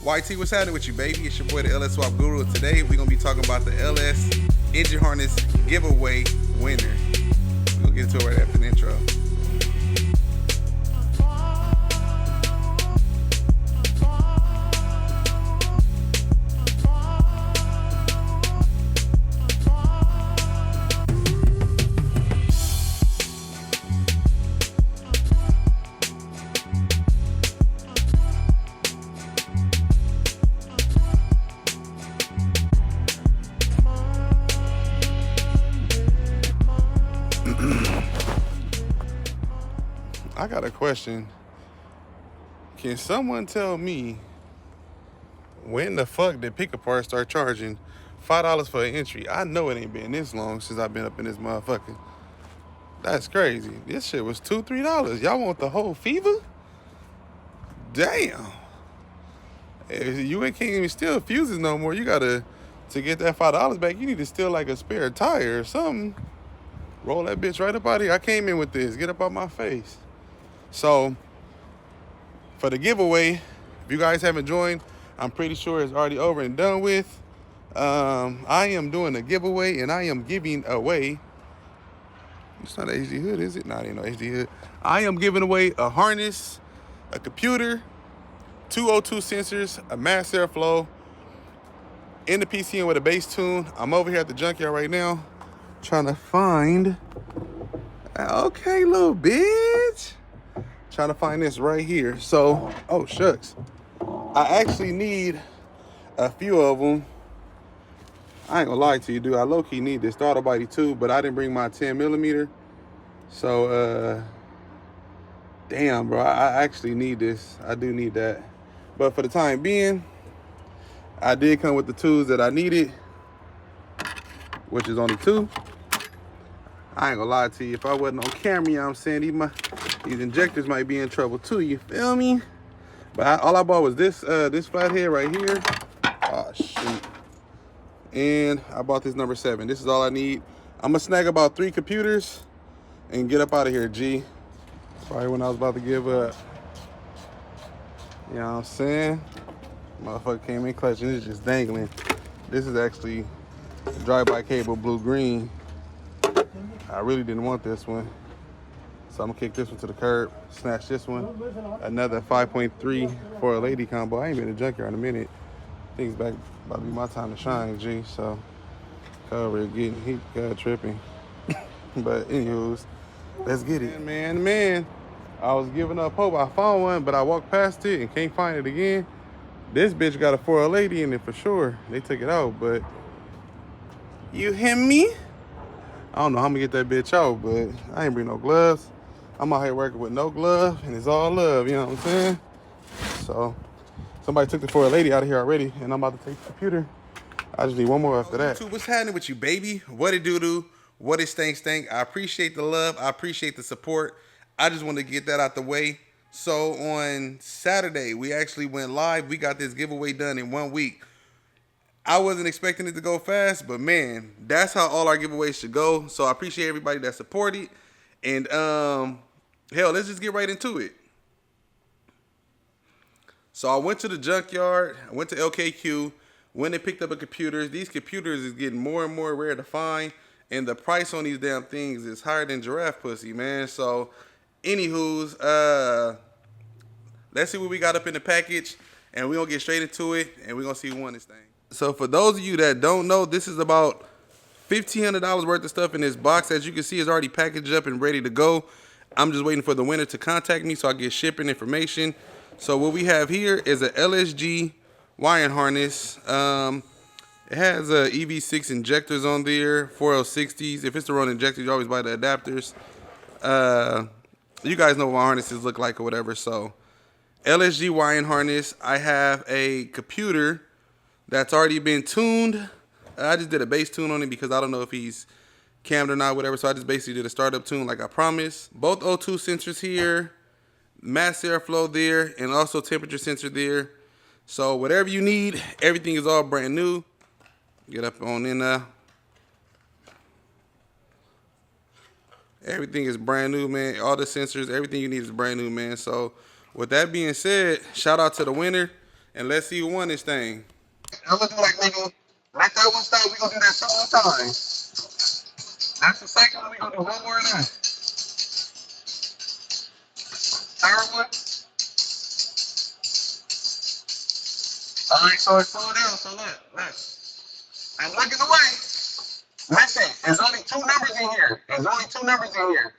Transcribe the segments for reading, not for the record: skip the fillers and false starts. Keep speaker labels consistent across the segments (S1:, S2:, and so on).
S1: YT, what's happening with you, baby? It's your boy, the LS Swap Guru. Today, we're going to be talking about the LS engine harness giveaway winner. We'll get into it right after the intro. I got a question. Can someone tell me when the fuck did Pick-a-Part start charging $5 for an entry? I know it ain't been this long since I've been up in this motherfucker. That's crazy. This shit was $2, $3. Y'all want the whole fever? Damn. You can't even steal fuses no more. You gotta, to get that $5 back, you need to steal like a spare tire or something. Roll that bitch right up out of here. I came in with this. Get up out my face. So, for the giveaway, if you guys haven't joined, I'm pretty sure it's already over and done with. I am doing a giveaway, and I am giving away, it's not an HD hood, is it? No, it ain't no HD hood. I am giving away a harness, a computer, 2 O2 sensors, a mass airflow, in the PCM with a bass tune. I'm over here at the Junkyard right now, trying to find, okay, little bitch. Trying to find this right here. So, oh shucks. I actually need a few of them. I ain't gonna lie to you, dude. I low-key need this throttle body too, but I didn't bring my 10mm. So, damn, bro. I actually need this. I do need that. But for the time being, I did come with the tools that I needed, which is only 2. I ain't gonna lie to you. If I wasn't on camera, you know what I'm saying, these injectors might be in trouble too, you feel me? But all I bought was this this flathead right here. Oh shoot. And I bought this number 7. This is all I need. I'm gonna snag about 3 computers and get up out of here, G. Probably when I was about to give up. You know what I'm saying? Motherfucker came in clutch and it's just dangling. This is actually drive-by cable blue-green. I really didn't want this one. So I'm gonna kick this one to the curb, snatch this one. Another 5.3 for a lady combo. I ain't been in the Junkyard in a minute. I think it's about to be my time to shine, G. So cover it, getting heat, tripping. But anyways, let's get it. Man. I was giving up hope. I found one, but I walked past it and can't find it again. This bitch got a 4L80 in it for sure. They took it out, but you hear me? I don't know how I'm gonna get that bitch out, but I ain't bring no gloves. I'm out here working with no glove, and it's all love, you know what I'm saying? So, somebody took the 4L80 out of here already, and I'm about to take the computer. I just need one more after that. What's happening with you, baby? What it do? What it stank? I appreciate the love. I appreciate the support. I just wanted to get that out the way. So, on Saturday, we actually went live. We got this giveaway done in 1 week. I wasn't expecting it to go fast, but man, that's how all our giveaways should go. So I appreciate everybody that supported. And hell, let's just get right into it. So I went to the Junkyard, I went to LKQ, went and picked up a computer. These computers is getting more and more rare to find, and the price on these damn things is higher than giraffe pussy, man. So anywho's, let's see what we got up in the package, and we're gonna get straight into it, and we're gonna see who won this thing. So for those of you that don't know, this is about $1,500 worth of stuff in this box. As you can see, it's already packaged up and ready to go. I'm just waiting for the winner to contact me so I get shipping information. So what we have here is a LSG wiring harness. It has EV6 injectors on there, 4L60s. If it's the wrong injector, you always buy the adapters. You guys know what harnesses look like or whatever. So LSG wiring harness. I have a computer that's already been tuned. I just did a bass tune on it because I don't know if he's cammed or not, whatever. So I just basically did a startup tune like I promised. Both O2 sensors here, mass airflow there, and also temperature sensor there. So whatever you need, everything is all brand new. Get up on in there. Everything is brand new, man. All the sensors, everything you need is brand new, man. So with that being said, shout out to the winner. And let's see who won this thing.
S2: I'm gonna do like nigga, let that one stop. We gonna do that 2 more times. That's the second one. We gonna do one more of that. Third one. All right, so it's full down. So look. I'm looking away. Listen, there's only 2 numbers in here. There's only 2 numbers in here.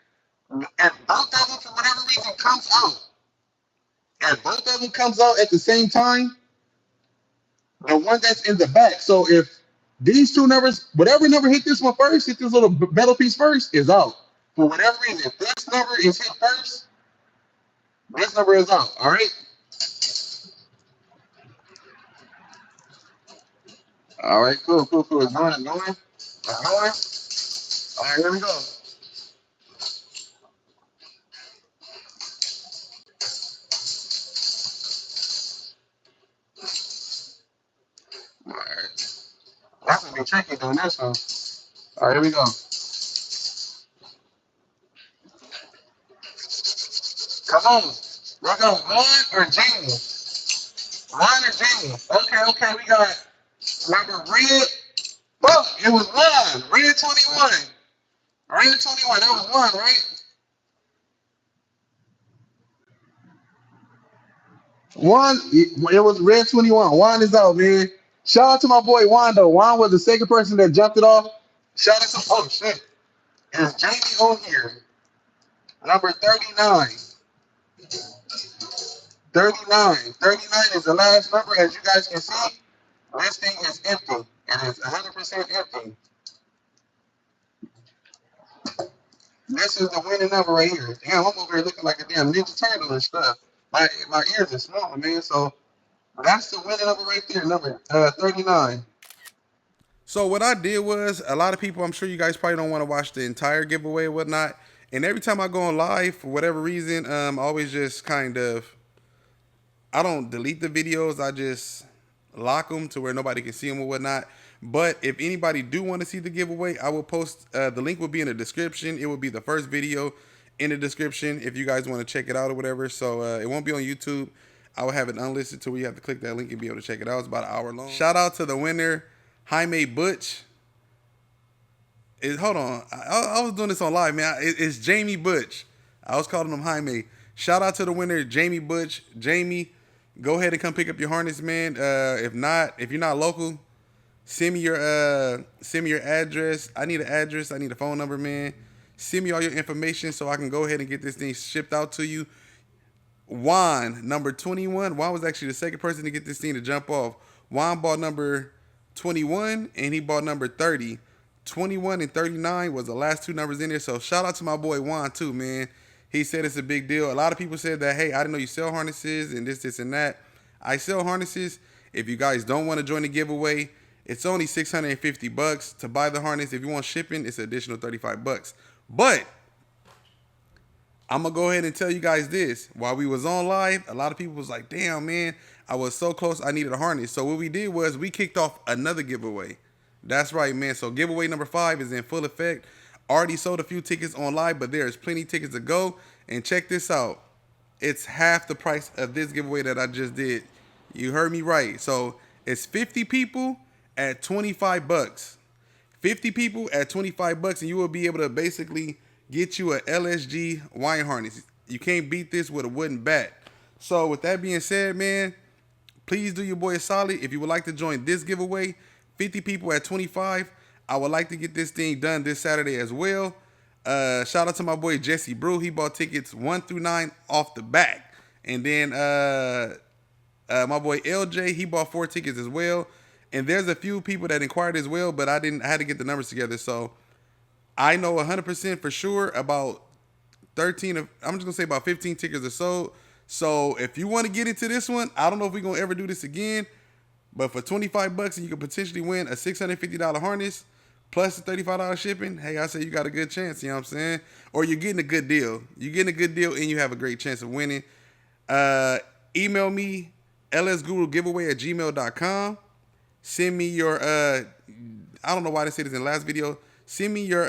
S2: And both of them, for whatever reason, comes out. And both of them comes out at the same time. The one that's in the back. So if these 2 numbers, whatever number hit this one first, hit this little metal piece first, is out. For whatever reason, if this number is hit first, this number is out. All right. All right. Cool. It's going. All right. Here we go. All right. That's gonna be tricky doing this one. All right. Here we go. Come on. We're going Juan or Jamie. Juan or Jamie. Okay. We got number red. Oh, it was Juan. Red 21. Red 21. That was Juan, right? Juan, it was Red 21. Juan is out, man. Shout out to my boy Juan, though. Juan was the second person that jumped it off. Shout out to, oh, shit. It's Jamie on here. Number 39. 39 is the last number. As you guys can see, this thing is empty. It is 100% empty. This is the winning number right here. Damn, I'm over here looking like a damn Ninja Turtle and stuff. My ears are small, man. So that's the winning number right there, number 39.
S1: So what I did was, a lot of people, I'm sure you guys probably don't want to watch the entire giveaway or whatnot. And every time I go on live, for whatever reason, I always just kind of, I don't delete the videos. I just lock them to where nobody can see them or whatnot. But if anybody do want to see the giveaway, I will post, the link will be in the description. It will be the first video in the description if you guys want to check it out or whatever. So it won't be on YouTube. I will have it unlisted to where you have to click that link and be able to check it out. It's about an hour long. Shout out to the winner, Jaime Butch. Hold on. I was doing this on live, man. It's Jamie Butch. I was calling him Jaime. Shout out to the winner, Jamie Butch. Jamie, go ahead and come pick up your harness, man. If you're not local, send me your address. I need an address. I need a phone number, man. Send me all your information so I can go ahead and get this thing shipped out to you. Juan, number 21. Juan was actually the second person to get this thing to jump off. Juan bought number 21 and he bought number 30. 21 and 39 was the last 2 numbers in there. So shout out to my boy Juan too, man. He said it's a big deal. A lot of people said that, hey, I didn't know you sell harnesses and this and that. I sell harnesses. If you guys don't want to join the giveaway, it's only $650 to buy the harness. If you want shipping, it's an additional $35. But I'm going to go ahead and tell you guys this. While we was on live, a lot of people was like, damn, man, I was so close, I needed a harness. So what we did was we kicked off another giveaway. That's right, man. So giveaway number 5 is in full effect. Already sold a few tickets on live, but there's plenty tickets to go. And check this out. It's half the price of this giveaway that I just did. You heard me right. So it's 50 people at $25. 50 people at $25, and you will be able to basically get you a LSG wire harness. You can't beat this with a wooden bat. So with that being said, man, please do your boy a solid. If you would like to join this giveaway, 50 people at 25. I would like to get this thing done this Saturday as well. Shout out to my boy Jesse Brew. He bought tickets 1 through 9 off the back. And then my boy LJ, he bought 4 tickets as well. And there's a few people that inquired as well, but I had to get the numbers together. So I know 100% for sure about 13 of, I'm just gonna say about 15 tickets are sold. So if you want to get into this one, I don't know if we're gonna ever do this again. But for $25, and you could potentially win a $650 harness plus the $35 shipping. Hey, I say you got a good chance. You know what I'm saying? Or you're getting a good deal. You're getting a good deal, and you have a great chance of winning. Email me lsgurugiveaway@gmail.com. Send me your I don't know why I didn't say this in the last video. Send me your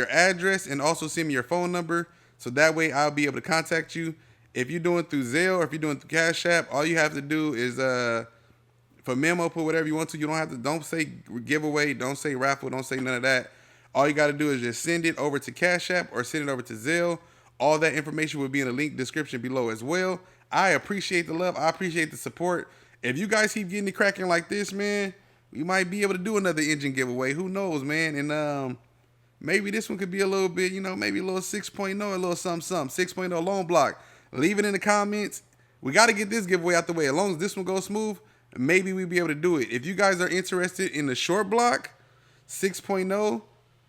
S1: address and also send me your phone number, so that way I'll be able to contact you. If you're doing through Zelle or if you're doing through Cash App, all you have to do is for memo, put whatever you want to. You don't have to. Don't say giveaway. Don't say raffle. Don't say none of that. All you got to do is just send it over to Cash App or send it over to Zelle. All that information will be in the link description below as well. I appreciate the love. I appreciate the support. If you guys keep getting it cracking like this, man, we might be able to do another engine giveaway. Who knows, man? And maybe this one could be a little bit, you know, maybe a little 6.0, a little something. 6.0 loan block. Leave it in the comments. We got to get this giveaway out the way. As long as this one goes smooth, maybe we'll be able to do it. If you guys are interested in the short block, 6.0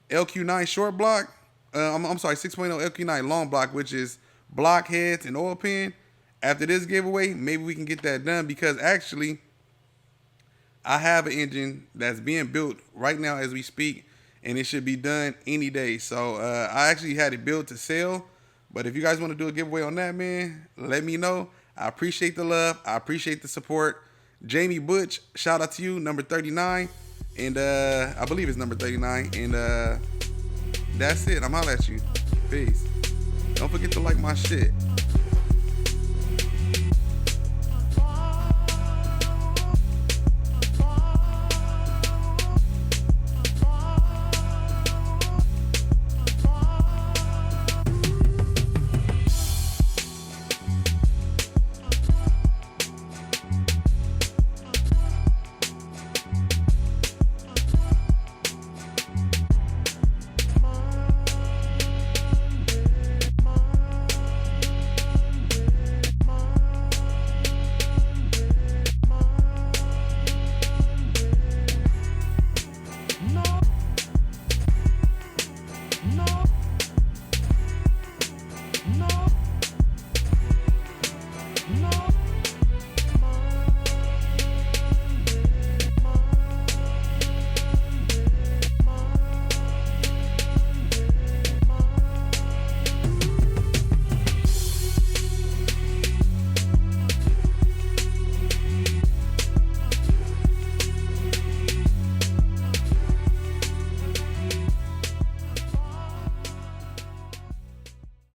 S1: LQ9 short block, I'm sorry, 6.0 LQ9 long block, which is block heads and oil pan. After this giveaway, maybe we can get that done because actually, I have an engine that's being built right now as we speak, and it should be done any day. So I actually had it built to sell, but if you guys want to do a giveaway on that, man, let me know. I appreciate the love. I appreciate the support. Jamie Butch, shout out to you, number 39, and I believe it's number 39, and that's it. I'm holla at you. Peace. Don't forget to like my shit.